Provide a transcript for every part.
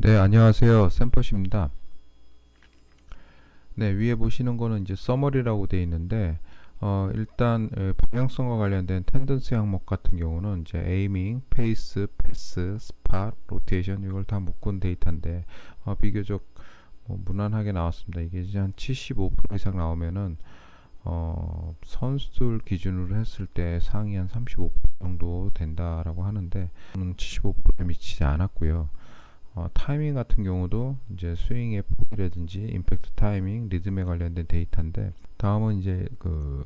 네, 안녕하세요. 샘퍼시입니다. 네, 위에 보시는 거는 이제 서머리라고 되어 있는데, 일단 방향성과 관련된 텐던시 항목 같은 경우는 이제 에이밍, 페이스, 패스, 스팟, 로테이션 이걸 다 묶은 데이터인데 비교적 무난하게 나왔습니다. 이게 이제 한 75% 이상 나오면은 선수들 기준으로 했을 때 상위 한 35% 정도 된다라고 하는데, 저는 75%에 미치지 않았고요. 타이밍 같은 경우도 이제 스윙의 폭이라든지 임팩트 타이밍, 리듬에 관련된 데이터인데, 다음은 이제 그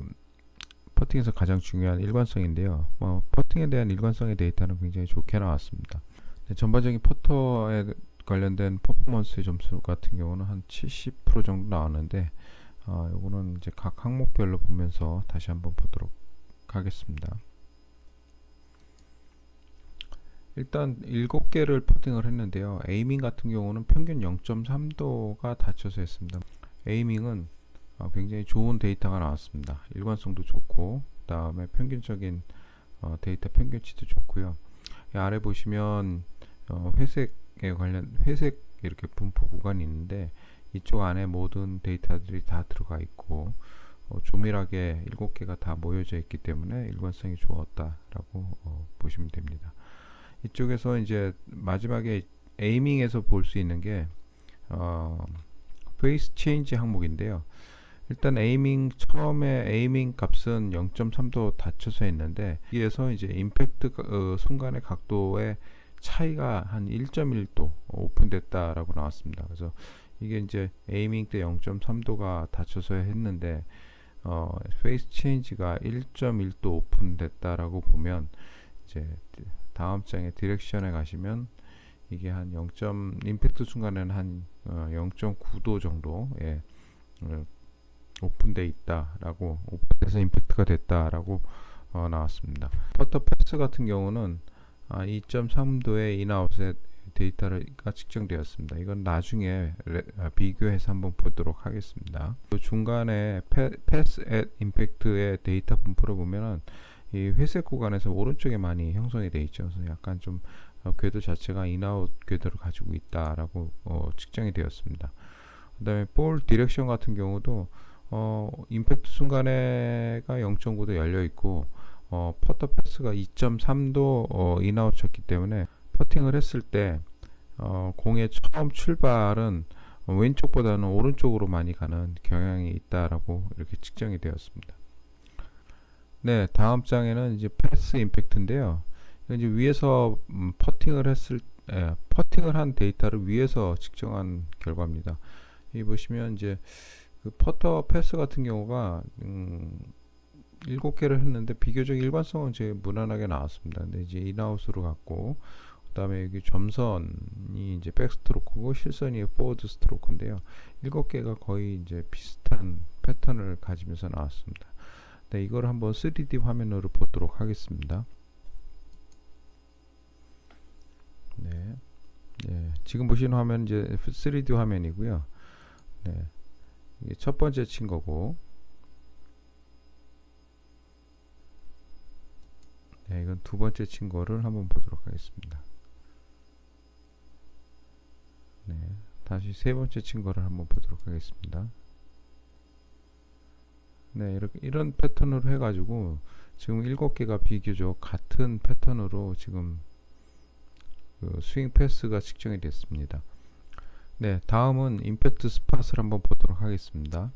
퍼팅에서 가장 중요한 일관성인데요. 퍼팅에 대한 일관성의 데이터는 굉장히 좋게 나왔습니다. 네, 전반적인 퍼터에 관련된 퍼포먼스의 점수 같은 경우는 한 70% 정도 나왔는데, 요거는 이제 각 항목별로 보면서 다시 한번 보도록 하겠습니다. 일단 7개를 퍼팅을 했는데요. 에이밍 같은 경우는 평균 0.3도가 닫혀서 했습니다. 에이밍은 굉장히 좋은 데이터가 나왔습니다. 일관성도 좋고, 그 다음에 평균적인 데이터 평균치도 좋고요. 이 아래 보시면 회색에 관련 회색 이렇게 분포 구간이 있는데, 이쪽 안에 모든 데이터들이 다 들어가 있고, 조밀하게 7개가 다 모여져 있기 때문에 일관성이 좋았다라고 보시면 됩니다. 이쪽에서 이제 마지막에 에이밍에서 볼 수 있는 게 페이스 체인지 항목인데요. 일단 에이밍 처음에 에이밍 값은 0.3도 닫혀서 했는데, 여기에서 이제 임팩트 순간의 각도의 차이가 한 1.1도 오픈됐다라고 나왔습니다. 그래서 이게 이제 에이밍 때 0.3도가 닫혀서 했는데 페이스 체인지가 1.1도 오픈됐다라고 보면, 이제 다음 장의 디렉션에 가시면 이게 한 0. 임팩트 순간에는 한 0.9도 정도에 오픈돼 있다라고, 오픈돼서 임팩트가 됐다라고 나왔습니다. 퍼터 패스 같은 경우는 2.3도의 인아웃의 데이터가 측정되었습니다. 이건 나중에 비교해서 한번 보도록 하겠습니다. 중간에 패스 앳 임팩트의 데이터 분포를 보면은 이 회색 구간에서 오른쪽에 많이 형성이 되어 있죠. 그래서 약간 좀 궤도 자체가 인아웃 궤도를 가지고 있다라고 측정이 되었습니다. 그 다음에 볼 디렉션 같은 경우도 임팩트 순간에가 0.9도 열려 있고, 퍼터 패스가 2.3도 인아웃 쳤기 때문에 퍼팅을 했을 때 공의 처음 출발은 왼쪽보다는 오른쪽으로 많이 가는 경향이 있다라고 이렇게 측정이 되었습니다. 네, 다음 장에는 이제 패스 임팩트인데요. 이제 위에서 퍼팅을 한 데이터를 위에서 측정한 결과입니다. 이 보시면 이제 그 퍼터 패스 같은 경우가 7개를 했는데 비교적 일관성은 이제 무난하게 나왔습니다. 근데 이제 인아웃으로 갔고, 그다음에 여기 점선이 이제 백스트로크고 실선이 포워드 스트로크인데요. 7개가 거의 이제 비슷한 패턴을 가지면서 나왔습니다. 네, 이걸 한번 3D 화면으로 보도록 하겠습니다. 네, 네, 지금 보시는 화면 이제 3D 화면이고요. 네, 이게 첫 번째 친 거고, 네, 이건 두 번째 친 거를 한번 보도록 하겠습니다. 네, 다시 세 번째 친 거를 한번 보도록 하겠습니다. 네, 이런 패턴으로 해가지고 지금 7개가 비교적 같은 패턴으로 지금 그 스윙 패스가 측정이 됐습니다. 네, 다음은 임팩트 스팟을 한번 보도록 하겠습니다.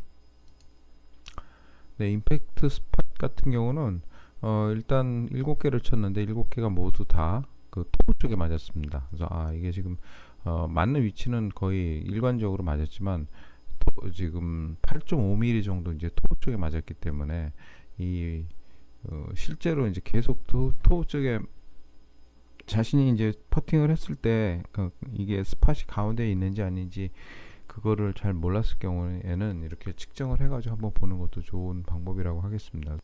네, 임팩트 스팟 같은 경우는 일단 7개를 쳤는데 7개가 모두 다 그 토우 쪽에 맞았습니다. 그래서 이게 지금 맞는 위치는 거의 일관적으로 맞았지만, 지금 8.5mm 정도 이제 토우 쪽에 맞았기 때문에 이 실제로 이제 계속 토우 쪽에 자신이 이제 퍼팅을 했을 때 이게 스팟이 가운데 있는지 아닌지 그거를 잘 몰랐을 경우에는 이렇게 측정을 해가지고 한번 보는 것도 좋은 방법이라고 하겠습니다.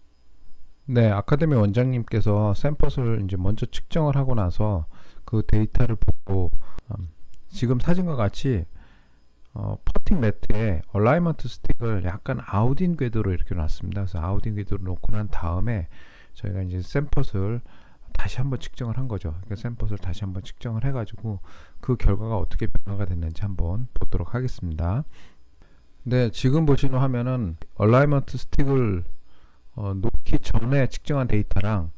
네, 아카데미 원장님께서 샘플을 이제 먼저 측정을 하고 나서 그 데이터를 보고 지금 사진과 같이 퍼팅 매트에 얼라이먼트 스틱을 약간 아웃인 궤도로 이렇게 놨습니다. 그래서 아웃인 궤도로 놓고 난 다음에 저희가 이제 샘플을 다시 한번 측정을 한 거죠. 그러니까 샘플을 다시 한번 측정을 해가지고 그 결과가 어떻게 변화가 됐는지 한번 보도록 하겠습니다. 네, 지금 보시는 화면은 얼라이먼트 스틱을 놓기 전에 측정한 데이터랑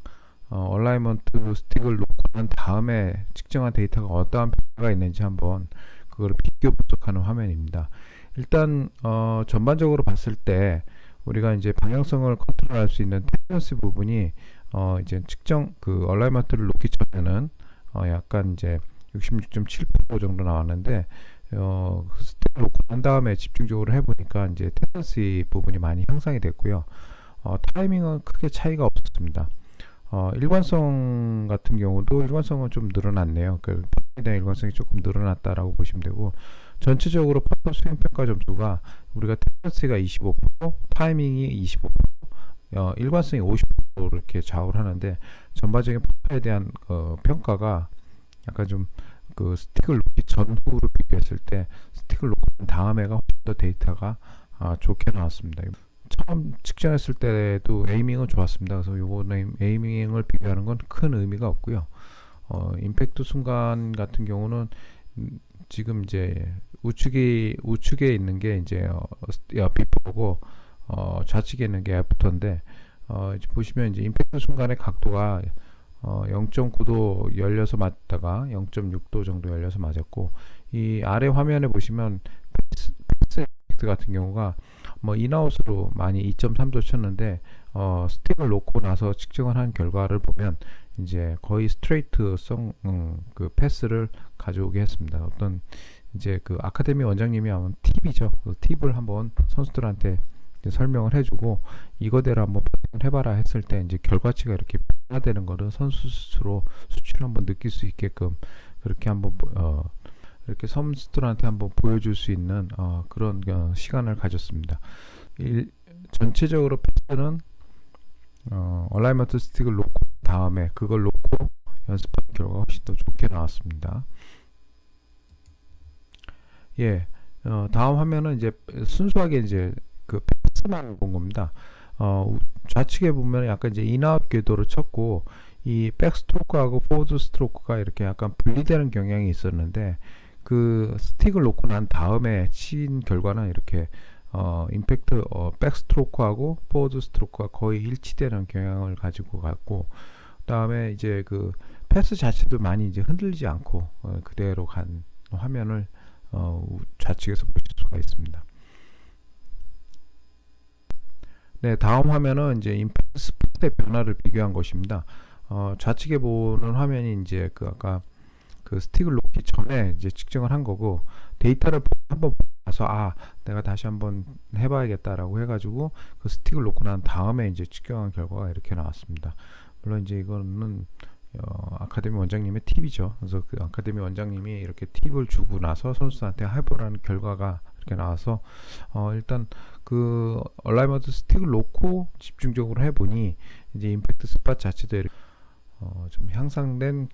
얼라이먼트 스틱을 놓고 난 다음에 측정한 데이터가 어떠한 변화가 있는지 한번 그걸 비교 분석하는 화면입니다. 일단 전반적으로 봤을 때 우리가 이제 방향성을 컨트롤할 수 있는 텐던시 부분이 이제 측정 그 얼라이먼트를 놓기 전에는 약간 이제 66.7% 정도 나왔는데 스틱을 놓고 난 다음에 집중적으로 해보니까 이제 텐던시 부분이 많이 향상이 됐고요. 타이밍은 크게 차이가 없었습니다. 일관성 같은 경우도 일관성은 좀 늘어났네요. 그 파트에 대한 일관성이 조금 늘어났다라고 보시면 되고, 전체적으로 파트 스윙 평가 점수가 우리가 텐던시가 25%, 타이밍이 25%, 일관성이 50% 이렇게 좌우를 하는데, 전반적인 파트에 대한 평가가 약간 좀 그 스틱을 놓기 전후로 비교했을 때 스틱을 놓고 난 다음에가 훨씬 더 데이터가 좋게 나왔습니다. 처음 측정했을 때도 에이밍은 좋았습니다. 그래서 요거는 에이밍을 비교하는 건 큰 의미가 없고요. 임팩트 순간 같은 경우는 지금 이제 우측에 있는 게 이제 비포고 좌측에 있는 게 애프터인데 이제 보시면 이제 임팩트 순간의 각도가 0.9도 열려서 맞다가 0.6도 정도 열려서 맞았고, 이 아래 화면에 보시면 패스 임팩트 같은 경우가 뭐 인아웃으로 많이 2.3도 쳤는데 스틱을 놓고 나서 측정을 한 결과를 보면 이제 거의 스트레이트성 그 패스를 가져오게 했습니다. 어떤 이제 그 아카데미 원장님이 아마 팁이죠. 그 팁을 한번 선수들한테 설명을 해주고 이거대로 한번 퍼팅을 해봐라 했을 때 이제 결과치가 이렇게 변화되는 거를 선수 스스로 수치를 한번 느낄 수 있게끔 그렇게 한번 이렇게 선수들한테 한번 보여줄 수 있는 그런 시간을 가졌습니다. 전체적으로 패스는 얼라이먼트 스틱을 놓고 다음에 그걸 놓고 연습한 결과가 훨씬 더 좋게 나왔습니다. 예, 다음 화면은 이제 순수하게 이제 그 패스만 본 겁니다. 좌측에 보면 약간 이제 인아웃 궤도로 쳤고 이 백스트로크하고 포워드 스트로크가 이렇게 약간 분리되는 경향이 있었는데 그 스틱을 놓고 난 다음에 친 결과는 이렇게 임팩트 백스트로크하고 포워드 스트로크가 거의 일치되는 경향을 가지고 갔고, 그다음에 이제 그 패스 자체도 많이 이제 흔들리지 않고 그대로 간 화면을 좌측에서 보실 수가 있습니다. 네, 다음 화면은 이제 임팩트 스팟의 변화를 비교한 것입니다. 좌측에 보는 화면이 이제 그 아까 그 스틱을 놓기 전에 이제 측정을 한 거고, 데이터를 한번 봐서 내가 다시 한번 해봐야겠다라고 해가지고 그 스틱을 놓고 난 다음에 이제 측정한 결과가 이렇게 나왔습니다. 물론 이제 이거는 아카데미 원장님의 팁이죠. 그래서 그 아카데미 원장님이 이렇게 팁을 주고 나서 선수한테 해보라는 결과가 이렇게 나와서 일단 그 얼라이먼트 스틱을 놓고 집중적으로 해보니 이제 임팩트 스팟 자체도 좀 향상된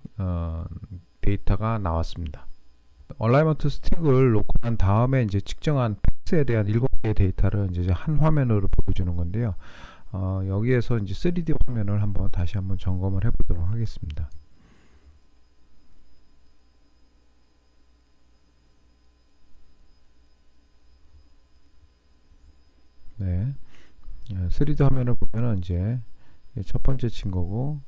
데이터가 나왔습니다. 얼라이먼트 스틱을 놓고 난 다음에 이제 측정한 패스에 대한 7개의 데이터를 이제 한 화면으로 보여주는 건데요. 여기에서 이제 3D 화면을 다시 한번 점검을 해보도록 하겠습니다. 네, 3D 화면을 보면은 이제 첫 번째 친 거고,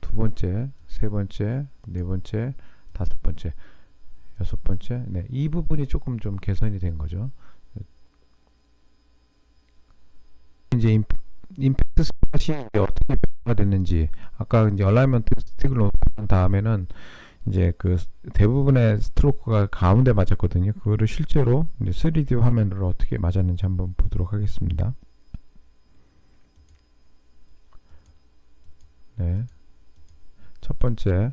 두 번째, 세 번째, 네 번째, 다섯 번째, 여섯 번째, 네, 이 부분이 조금 좀 개선이 된 거죠. 이제 임팩트 스팟이 어떻게 변화가 됐는지, 아까 이제 얼라이먼트 스틱을 놓고 난 다음에는 이제 그 대부분의 스트로크가 가운데 맞았거든요. 그거를 실제로 이제 3D 화면으로 어떻게 맞았는지 한번 보도록 하겠습니다. 네, 첫 번째,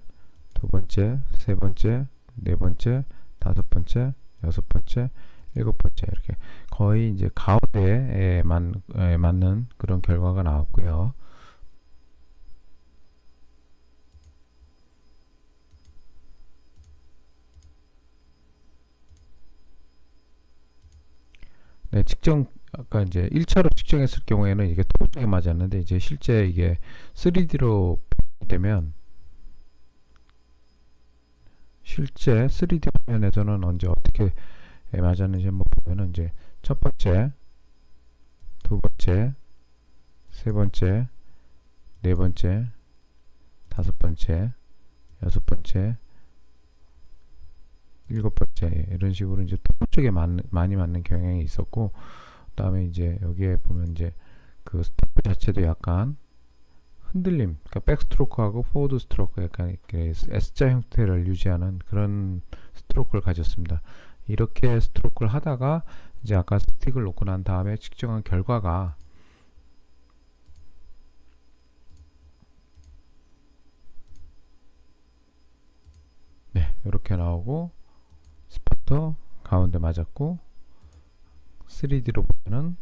두 번째, 세 번째, 네 번째, 다섯 번째, 여섯 번째, 일곱 번째 이렇게 거의 이제 가운데에 맞는 그런 결과가 나왔고요. 네, 아까 이제 1차로 측정했을 경우에는 이게 토목적에 맞았는데 이제 실제 이게 3D로 되면 실제 3D 화면에서는 언제 어떻게 맞았는지 한번 보면은 이제 첫 번째, 두 번째, 세 번째, 네 번째, 다섯 번째, 여섯 번째, 일곱 번째 이런 식으로 이제 토목 쪽에 많이 맞는 경향이 있었고, 그다음에 이제 여기에 보면 이제 그 스트로크 자체도 약간 흔들림, 그러니까 백스트로크하고 포워드 스트로크 약간 이렇게 S자 형태를 유지하는 그런 스트로크를 가졌습니다. 이렇게 스트로크를 하다가 이제 아까 스틱을 놓고 난 다음에 측정한 결과가 네, 이렇게 나오고 스파터 가운데 맞았고 3D로 보면은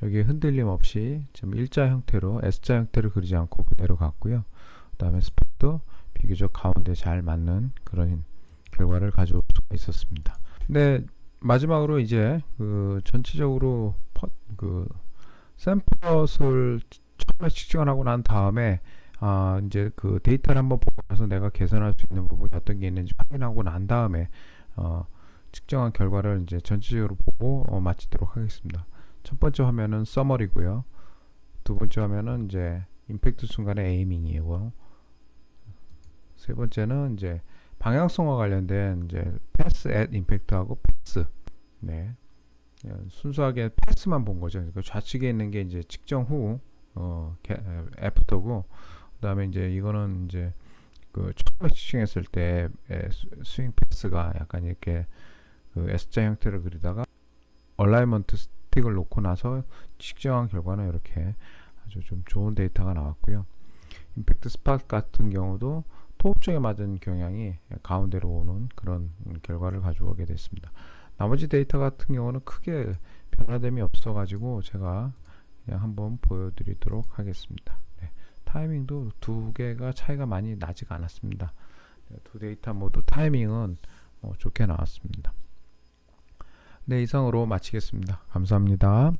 여기 흔들림 없이 좀 일자 형태로 S자 형태를 그리지 않고 그대로 갔고요. 그 다음에 스팟도 비교적 가운데 잘 맞는 그런 결과를 가져올 수가 있었습니다. 근데 마지막으로 이제 그 전체적으로 그 샘플럿을 처음에 측정을 하고 난 다음에 이제 그 데이터를 한번 보고 나서 내가 개선할 수 있는 부분이 어떤 게 있는지 확인하고 난 다음에 측정한 결과를 이제 전체적으로 보고 마치도록 하겠습니다. 첫 번째 화면은 서머리고요. 두 번째 화면은 이제 임팩트 순간의 에이밍이고, 세 번째는 이제 방향성과 관련된 이제 패스 앳 임팩트하고 패스. 네. 순수하게 패스만 본 거죠. 그러니까 좌측에 있는 게 이제 측정 후 애프터고, 그다음에 이제 이거는 이제 그 처음에 측정했을 때 스윙 패스가 약간 이렇게 그 S자 형태를 그리다가 얼라이먼트 스틱을 놓고 나서 측정한 결과는 이렇게 아주 좀 좋은 데이터가 나왔고요. 임팩트 스팟 같은 경우도 토흡증에 맞은 경향이 가운데로 오는 그런 결과를 가져오게 됐습니다. 나머지 데이터 같은 경우는 크게 변화됨이 없어 가지고 제가 그냥 한번 보여드리도록 하겠습니다. 네, 타이밍도 두 개가 차이가 많이 나지가 않았습니다. 두 데이터 모두 타이밍은 좋게 나왔습니다. 네, 이상으로 마치겠습니다. 감사합니다.